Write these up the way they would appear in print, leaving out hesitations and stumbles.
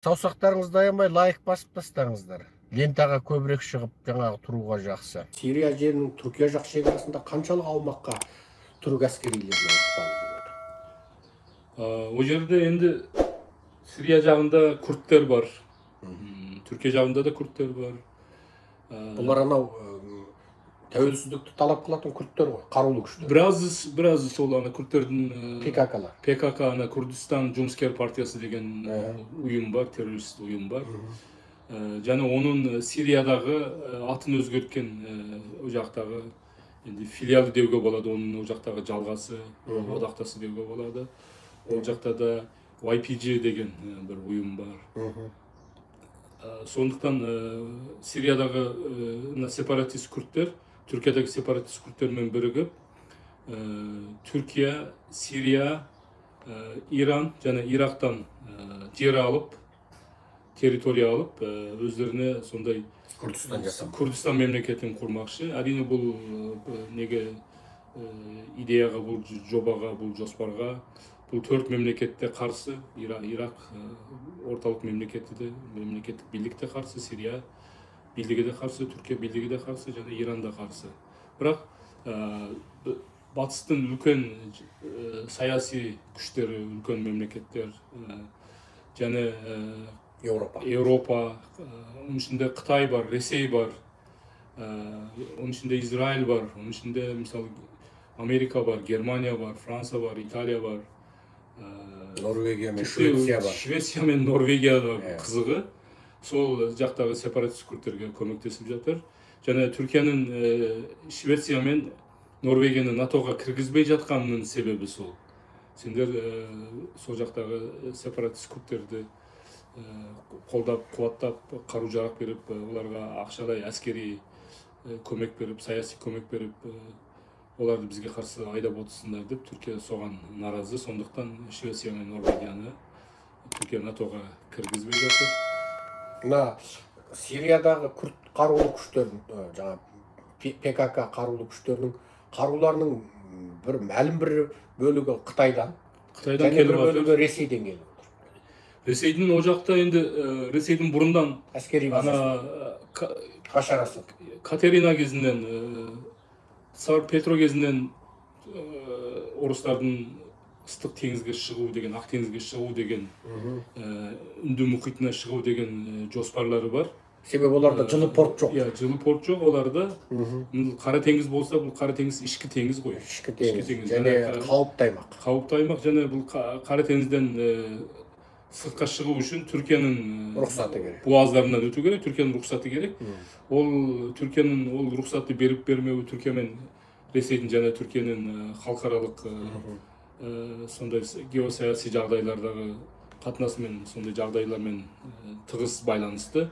Саусақтарыңызды аямай лайк басып тастаңыздар. Лентаға көбірек шығып, жаңағы тұруға жақсы. Сирия жерінің Түркия жақ шекарасында қаншалық аумаққа түрік әскерилерінің ықпалы жүреді? Ол жерде енді Сирия жағында күрдтер бар. Түркия жағында да күрдтер бар. Бұлар анау тәуелсіздікті талап қылатын күрдтер ғой, қарулы күштер. Біразы сол күрдтердің PKK-лар. PKK Күрдістан жұмыскер партиясы деген ұйым бар, террорист ұйым бар. Және оның Сириядағы атын өзгерткен о жақтағы енді филиалы деуге болады, оның о жақтағы жалғасы, одақтасы деуге болады. Ол жақта да YPG деген бір ұйым бар. Сондықтан Сириядағы сепаратист күрдтер Түркиядағы сепаратист күрдтермен бірігіп, Түркия, Сирия, Иран және Ирактан жер алып, территория алып, өздеріне сондай Күрдістан мемлекетін құрмақшы. Әрине бұл неге идеяға, бұл жобаға, бұл жоспарға бұл төрт мемлекетте қарсы, Ирак орталық мемлекеттік билікте қарсы, Сирия билігі де қарсы, Түркия билігі де қарсы, және Иран да қарсы. Бірақ батыстың үлкен саяси күштері, үлкен мемлекеттер, және Еуропа, оның ішінде Қытай бар, Ресей бар, оның ішінде Израиль бар, оның ішінде мысалы Америка бар, Германия бар, Франция бар, Италия бар, Норвегия мен Швеция бар. Швеция мен Норвегия қызығы сол жақтағы сепаратист күрдтерге көмектесіп жатыр. Және Түркияның Швеция мен Норвегияны НАТО-ға кіргізбей жатқанының себебі сол. Сендер сол жақтағы сепаратист күрдтерді қолдап, қуаттап, қару-жарақ беріп, оларға ақшалай әскери көмек беріп, саяси көмек беріп, оларды бізге қарсы айдап отырсыңдар деп Түркия соған наразы. Сондықтан Швеция мен Норвегияны Түркия НАТО-ға кіргізбей жатыр. Мына Сириядағы күрд қарулы күштердің, жаңа PKK қарулы күштерінің қаруларының бір мәлім бір бөлігі Қытайдан, және бір бөлігі Ресейден келіп отыр. Ресейдің о жақта енді Ресейдің бұрындан әскери башарасы Катерина кезінен, Цар Петро кезінен орыстардың ыстық теңізге шығу деген, ақ теңізге шығу деген, Үнді мұхитына шығу деген жоспарлары бар. Себебі оларда жылы порт жоқ. Жылы порт жоқ оларда. Қара теңіз болса, бұл қара теңіз ішкі теңіз ғой. Ішкі теңіз, және қауіпті аймақ. Қауіпті аймақ, және бұл қара теңізден сыртқа шығу үшін Түркияның рұқсаты керек. Буғаздарынан өту керек, Түркияның рұқсаты керек. Ол Түркияның ол рұқсатты беріп бермеуі Түркия мен Ресейдің және Түркияның халықаралық сондай геосаяси жағдайлардағы қатынасымен, сондай жағдайлармен тығыз байланысты.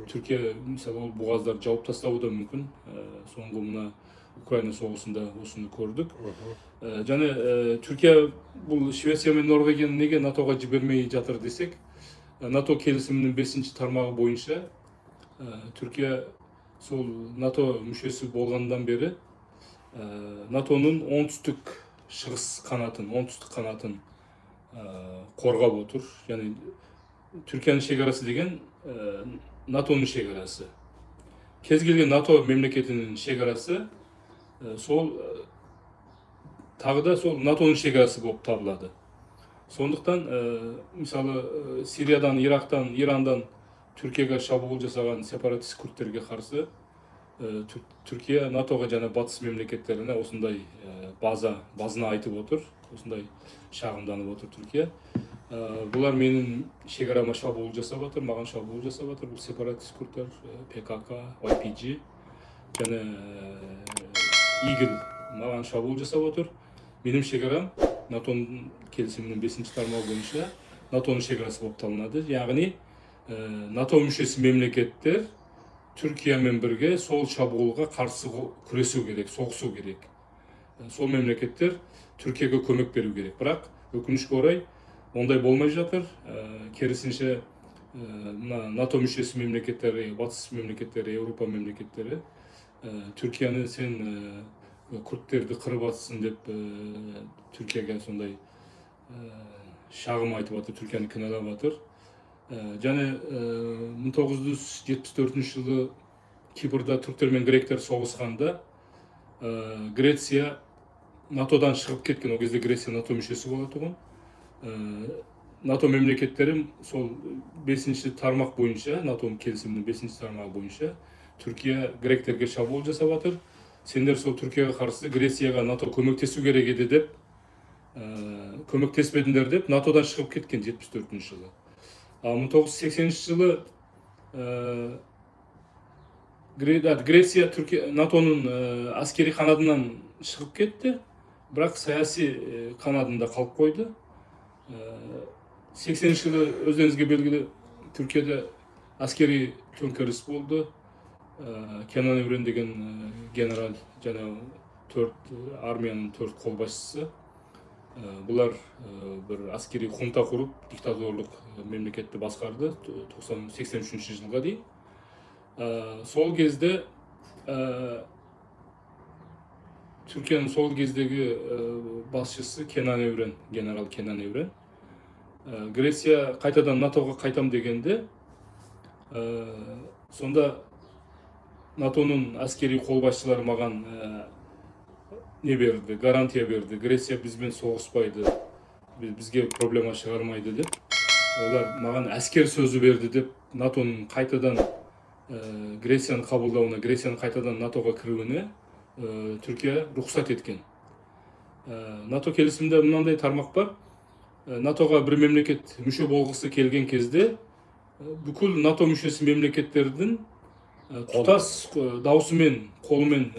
Түркия мысалы ол бұғаздарды жауып тастауы да мүмкін. Соңғы мына Украина соғысында осыны көрдік. Және Түркия бұл Швеция мен Норвегияны неге НАТО-ға жібермей жатыр десек, НАТО келісімінің 5-ші тармағы бойынша Түркия сол НАТО мүшесі болғандан бері НАТО-ның оңтүстік шығыс қанатын, оңтүстік қанатын қорғап отыр. Яғни Түркияның шекарасы деген НАТО-ның шекарасы. Кез келген НАТО мемлекетінің шекарасы сол тағы да сол НАТО-ның шекарасы болып табылады. Сондықтан мысалы Сириядан, Ирактан, Ирандан Түркияға шабуыл жасаған сепаратист күрдтерге қарсы Түркия НАТО-ға және батыс мемлекеттеріне осындай базына айтып отыр, осындай шағымданып отыр Түркия. Бұлар менің шекарама шабуыл жасап отыр, маған шабуыл жасап отыр. Бұл сепаратист күрдтер, PKK, YPG және Игіл маған шабуыл жасап отыр. Менің шекарам НАТО-ның келісімінің 5-ші тармағы бойынша НАТО-ның шекарасы болып табылады. Яғни НАТО мүшесі мемлекеттер Түркиямен бірге сол шабуылға қарсы күресу керек, соғысу керек. Сол мемлекеттер Түркияға көмек беру керек. Бірақ өкінішке орай ондай болмай жатыр. Керісінше НАТО мүшесі мемлекеттері, батыс мемлекеттері, Еуропа мемлекеттері Түркияны сен күрдтерді қырып атсың деп Түркияға сондай шағым айтып жатыр, Түркияны кінәлап жатыр. Жана 1974 жылы Кипрда түрктер мен гректер согушканда Греция НАТОдан шығып кеткен. Ол кезде Греция НАТО мүшесі бола турган. НАТО мемлекеттері сол 5-ші тармақ бойынша, НАТО келісімінің 5-ші тармағы бойынша Түркия гректерге шабуыл жасап жатыр. Сендер сол Түркияға қарсы Грецияға НАТО көмектесу керек еді деп, көмектеспедіңдер деп НАТОдан шығып кеткен 74 жылы. 1980 жылы Греция НАТОның әскери қанадынан шығып кетті, бірақ саяси қанадында қалып қойды. 80 жылы өздеріңізге белгілі Түркияда әскери төңкеріс болды. Кенан Еврен деген генерал және армияның 4 қолбасшысы. Бұлар бір әскери хунта құрып, диктаторлық мемлекетті басқарды 83 жылға дейін. Сол кезде Түркияның сол кездегі басшысы Кенан Еврен, генерал Кенан Еврен, Греция қайтадан НАТОға қайтам дегенде, сонда НАТОның әскери қолбасшылары маған не берді, гарантия берді. Греция бізбен соғыспайды, бізге проблема шығармайды деп. Олар маған әскер сөзі берді деп, НАТОның қайтадан Грецияны қабылдауына, Грецияны қайтадан НАТОға кіруіне Түркия рұқсат еткен. НАТО келісімде мынандай тармақ бар. НАТОға бір мемлекет мүше болғысы келген кезде бүкіл НАТО мүшесі мемлекеттердің тұтас даусымен, қолымен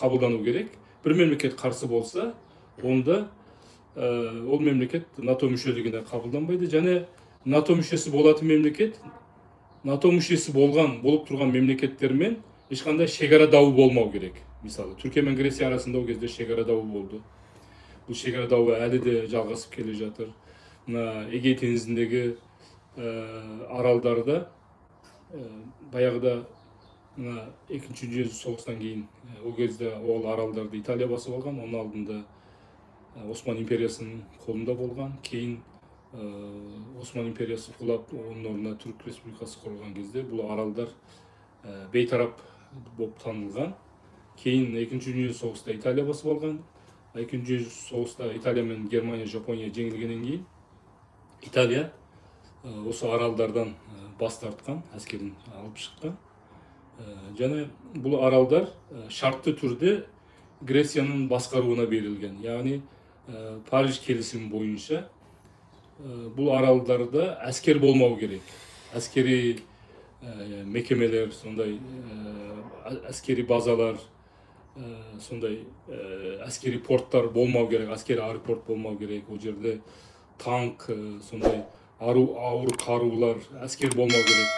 қабылдану керек. Бір мемлекет қарсы болса, онда ол мемлекет НАТО мүшелігіне қабылданбайды. Және НАТО мүшесі болатын мемлекет, НАТО мүшесі болып тұрған мемлекеттермен ешқандай шекара дауы болмау керек. Мысалы, Түркия мен Греция арасында ол кезде шекара дауы болды. Бұл шекара дауы әлі де жалғасып келе жатыр. Эгей теңізіндегі аралдарда баяғыда Екінші дүниежүзілік соғыстан кейін ол кезде ол аралдарды Италия басып алған, оның алдында Осман империясының қолында болған. Кейін Осман империясы құлап, оның орнына Түрік республикасы құрылған кезде бұл аралдар бейтарап болып танылған. Кейін Екінші дүниежүзілік соғыста Италия басып алған. Екінші дүниежүзілік соғыста Италия мен Германия, Жапония жеңілгеннен кейін Италия осы аралдардан бас тартқан, әскерін алып шыққан. Және бұл аралдар шартты түрде Грецияның басқаруына берілген. Яғни Париж келісімі бойынша бұл аралдарда әскер болмау керек. Әскери мекемелер, сондай әскери базалар, сондай әскери порттар болмау керек, әскери аэропорт болмау керек. Ол жерде танк, сондай ауыр қарулар, әскер болмау керек.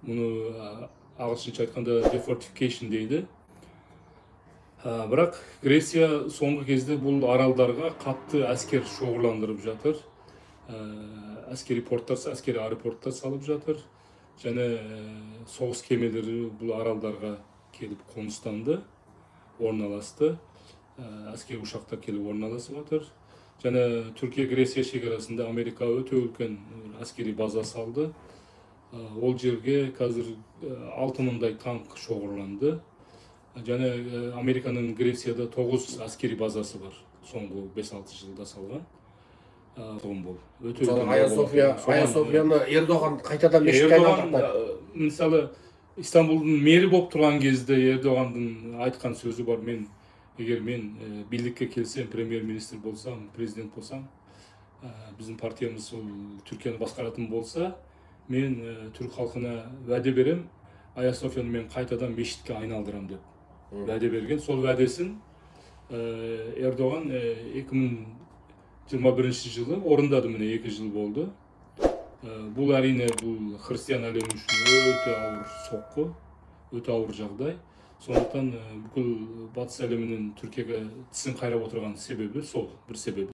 Мұны ағылшынша айтқанда defortification дейді. Бірақ Греция соңғы кезде бұл аралдарға қатты әскер шоғырландырып жатыр. Әскери порттар, әскери аэропорттар салып жатыр. Және соғыс кемелері бұл аралдарға келіп қоныстанды, орналасты. Әскери ұшақтар келіп орналасып жатыр. Және Түркия-Греция шекарасында Америка өте үлкен әскери база салды. Ол жерге қазір 6000-дай танк шоғырланды. Және Американың Грецияда 9 әскери базасы бар. Соңғы 5-6 жылда салған. Айя Софияны Ердоған қайтадан мешітке айналдырды. Мысалы, Истанбулдың мері болып тұрған кезде Ердоғандың айтқан сөзі бар. Егер мен билікке келсем, премьер-министр болсам, президент болсам, біздің партиямыз Түркияны басқаратын болса, мен түрік халқына вәде берем, Айя Софияны мен қайтадан мешітке айналдырам деп вәде берген. Сол вәдесін Ердоған 2021 жылы орындады, міне 2 жыл болды. Бұл әрине бұл христиан әлемі үшін өте ауыр соққы, өте ауыр жағдай. Сондықтан бүкіл батыс әлемінің Түркияға тісін қайрап отырған себебі сол, бір себебі.